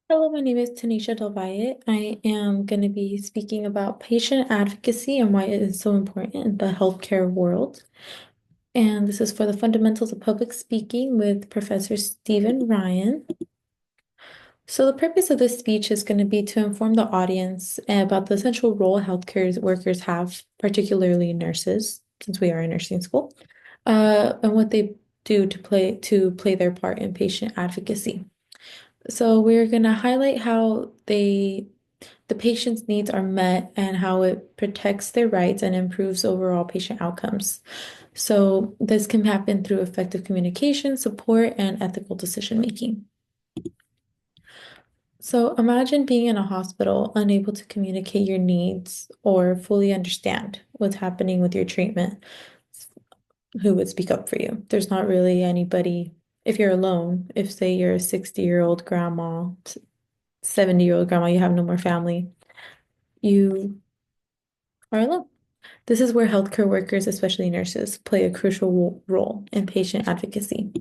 Hello, my name is Tanisha Del Valle. I am going to be speaking about patient advocacy and why it is so important in the healthcare world. And this is for the fundamentals of public speaking with Professor Stephen Ryan. So, the purpose of this speech is going to be to inform the audience about the essential role healthcare workers have, particularly nurses, since we are in nursing school, and what they do to play their part in patient advocacy. So we're going to highlight how the patient's needs are met and how it protects their rights and improves overall patient outcomes. So this can happen through effective communication, support, and ethical decision making. So imagine being in a hospital, unable to communicate your needs or fully understand what's happening with your treatment. Who would speak up for you? There's not really anybody. If you're alone, if say you're a 60-year-old grandma, 70-year-old grandma, you have no more family, you are alone. This is where healthcare workers, especially nurses, play a crucial role in patient advocacy.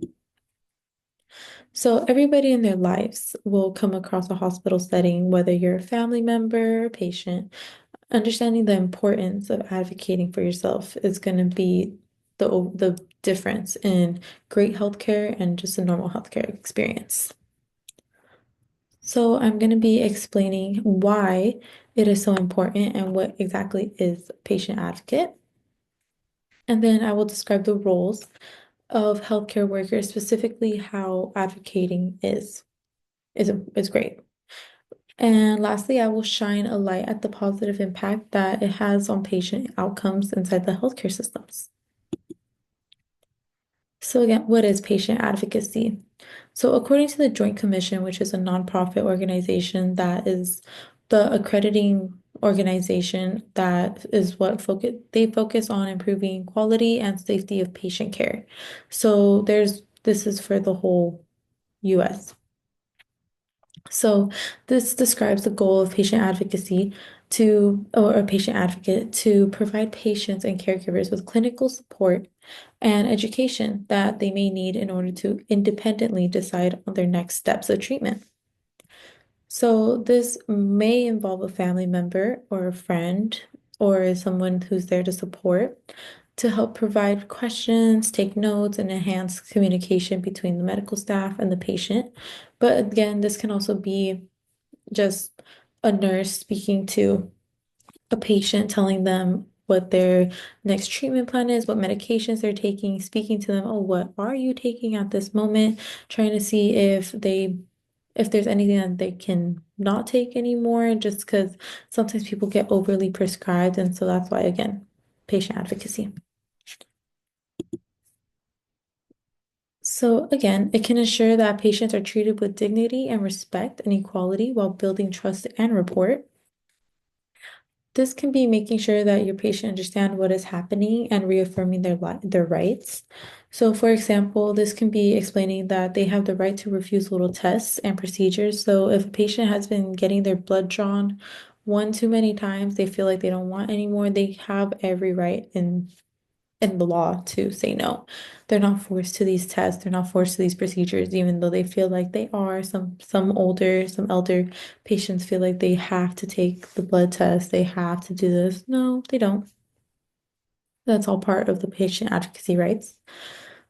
So, everybody in their lives will come across a hospital setting, whether you're a family member or patient. Understanding the importance of advocating for yourself is going to be the difference in great healthcare and just a normal healthcare experience. So, I'm going to be explaining why it is so important and what exactly is patient advocate. And then I will describe the roles of healthcare workers, specifically how advocating is great. And lastly, I will shine a light at the positive impact that it has on patient outcomes inside the healthcare systems. So again, what is patient advocacy? So according to the Joint Commission, which is a nonprofit organization that is the accrediting organization that is what focus on improving quality and safety of patient care. So this is for the whole US. So this describes the goal of patient advocacy or a patient advocate to provide patients and caregivers with clinical support and education that they may need in order to independently decide on their next steps of treatment. So this may involve a family member or a friend or someone who's there to support to help provide questions, take notes, and enhance communication between the medical staff and the patient. But again, this can also be just a nurse speaking to a patient, telling them what their next treatment plan is, what medications they're taking, speaking to them, oh, what are you taking at this moment? Trying to see if there's anything that they can not take anymore, just because sometimes people get overly prescribed. And so that's why, again, patient advocacy. So again, it can ensure that patients are treated with dignity and respect and equality while building trust and rapport. This can be making sure that your patient understand what is happening and reaffirming their rights. So, for example, this can be explaining that they have the right to refuse little tests and procedures. So, if a patient has been getting their blood drawn one too many times, they feel like they don't want anymore, they have every right in the law to say no. They're not forced to these tests, they're not forced to these procedures, even though they feel like they are. Some elder patients feel like they have to take the blood test, they have to do this. No, they don't. That's all part of the patient advocacy rights.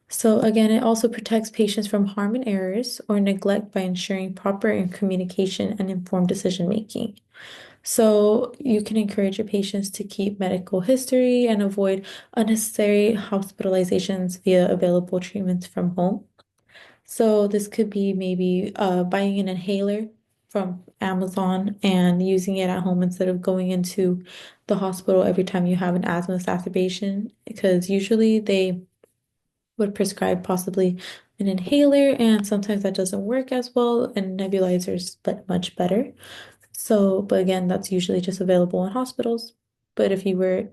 So again, it also protects patients from harm and errors or neglect by ensuring proper communication and informed decision making. So you can encourage your patients to keep medical history and avoid unnecessary hospitalizations via available treatments from home. So this could be maybe buying an inhaler from Amazon and using it at home instead of going into the hospital every time you have an asthma exacerbation, because usually they would prescribe possibly an inhaler, and sometimes that doesn't work as well, and nebulizers, but much better. So, but again, that's usually just available in hospitals. But if you were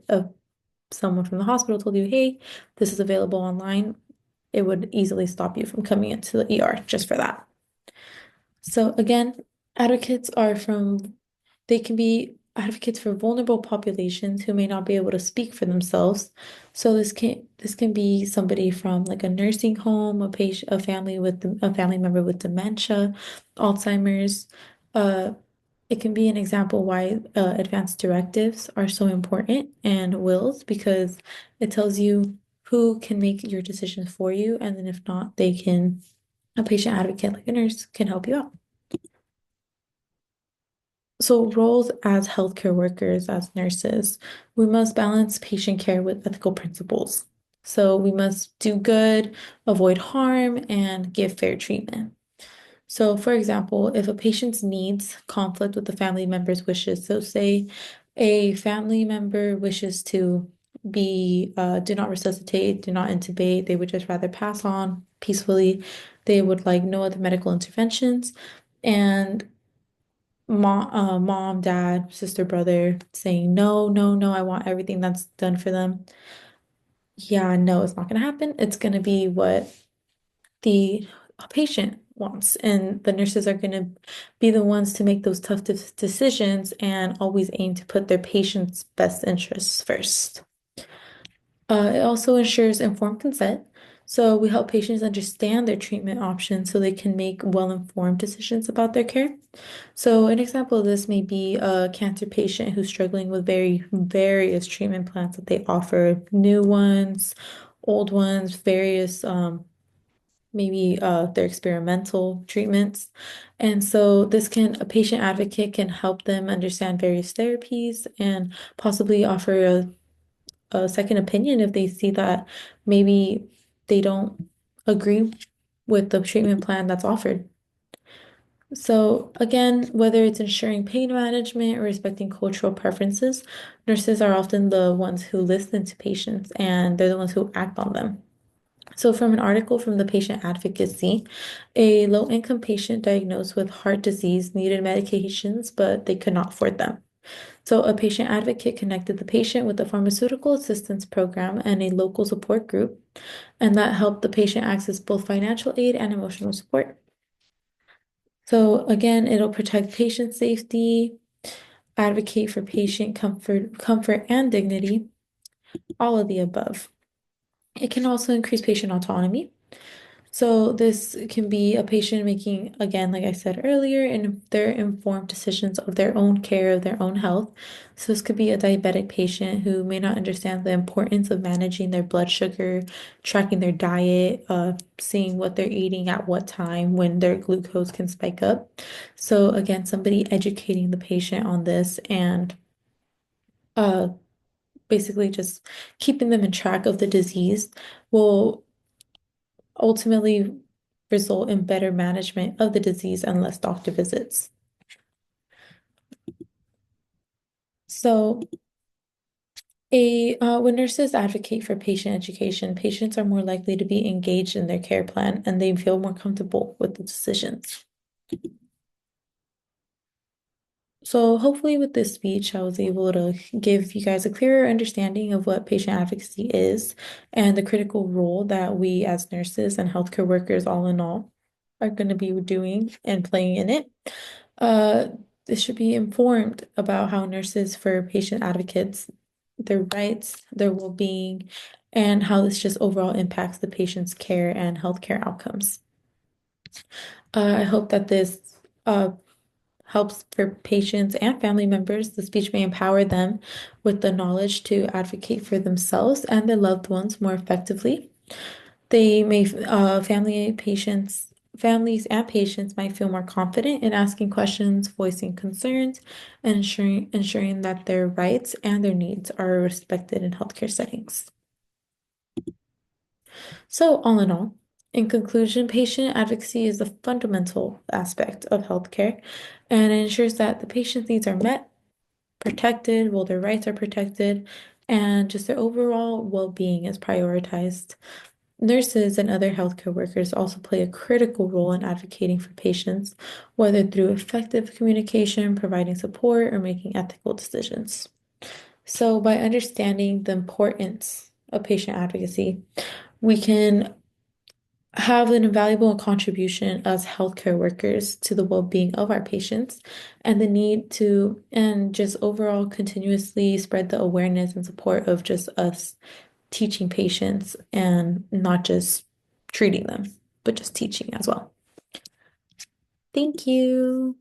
someone from the hospital told you, hey, this is available online, it would easily stop you from coming into the ER just for that. So again, advocates are from, they can be advocates for vulnerable populations who may not be able to speak for themselves. So this can be somebody from like a nursing home, a patient, a family member with dementia, Alzheimer's. Uh, it can be an example why advanced directives are so important and wills because it tells you who can make your decisions for you, and then if not, a patient advocate like a nurse can help you out. So, roles as healthcare workers, as nurses, we must balance patient care with ethical principles. So, we must do good, avoid harm, and give fair treatment. So, for example, if a patient's needs conflict with the family member's wishes, so say a family member wishes to do not resuscitate, do not intubate, they would just rather pass on peacefully. They would like no other medical interventions. And mom, dad, sister, brother saying, no, no, no, I want everything that's done for them. Yeah, no, it's not going to happen. It's going to be what the patient wants. And the nurses are going to be the ones to make those tough decisions and always aim to put their patient's best interests first. It also ensures informed consent. So we help patients understand their treatment options so they can make well-informed decisions about their care. So an example of this may be a cancer patient who's struggling with various treatment plans that they offer, new ones, old ones, various maybe their experimental treatments. And so a patient advocate can help them understand various therapies and possibly offer a second opinion if they see that maybe they don't agree with the treatment plan that's offered. So again, whether it's ensuring pain management or respecting cultural preferences, nurses are often the ones who listen to patients and they're the ones who act on them. So, from an article from the Patient Advocacy, a low-income patient diagnosed with heart disease needed medications, but they could not afford them. So, a patient advocate connected the patient with a pharmaceutical assistance program and a local support group, and that helped the patient access both financial aid and emotional support. So, again, it'll protect patient safety, advocate for patient comfort and dignity, all of the above. It can also increase patient autonomy. So this can be a patient making, again, like I said earlier, in their informed decisions of their own care of their own health. So this could be a diabetic patient who may not understand the importance of managing their blood sugar, tracking their diet, seeing what they're eating at what time when their glucose can spike up. So again, somebody educating the patient on this and uh basically just keeping them in track of the disease will ultimately result in better management of the disease and less doctor visits. So, when nurses advocate for patient education, patients are more likely to be engaged in their care plan and they feel more comfortable with the decisions. So hopefully with this speech, I was able to give you guys a clearer understanding of what patient advocacy is and the critical role that we as nurses and healthcare workers all in all are going to be doing and playing in it. Uh, this should be informed about how nurses for patient advocates, their rights, their well-being, and how this just overall impacts the patient's care and healthcare outcomes. I hope that this uh, helps for patients and family members. The speech may empower them with the knowledge to advocate for themselves and their loved ones more effectively. They may, families and patients might feel more confident in asking questions, voicing concerns, and ensuring that their rights and their needs are respected in healthcare settings. So, all in all, in conclusion, patient advocacy is a fundamental aspect of healthcare and it ensures that the patient's needs are met, protected, well, their rights are protected, and just their overall well-being is prioritized. Nurses and other healthcare workers also play a critical role in advocating for patients, whether through effective communication, providing support, or making ethical decisions. So, by understanding the importance of patient advocacy, we can have an invaluable contribution as healthcare workers to the well-being of our patients and the need to, and just overall continuously spread the awareness and support of just us teaching patients and not just treating them, but just teaching as well. Thank you.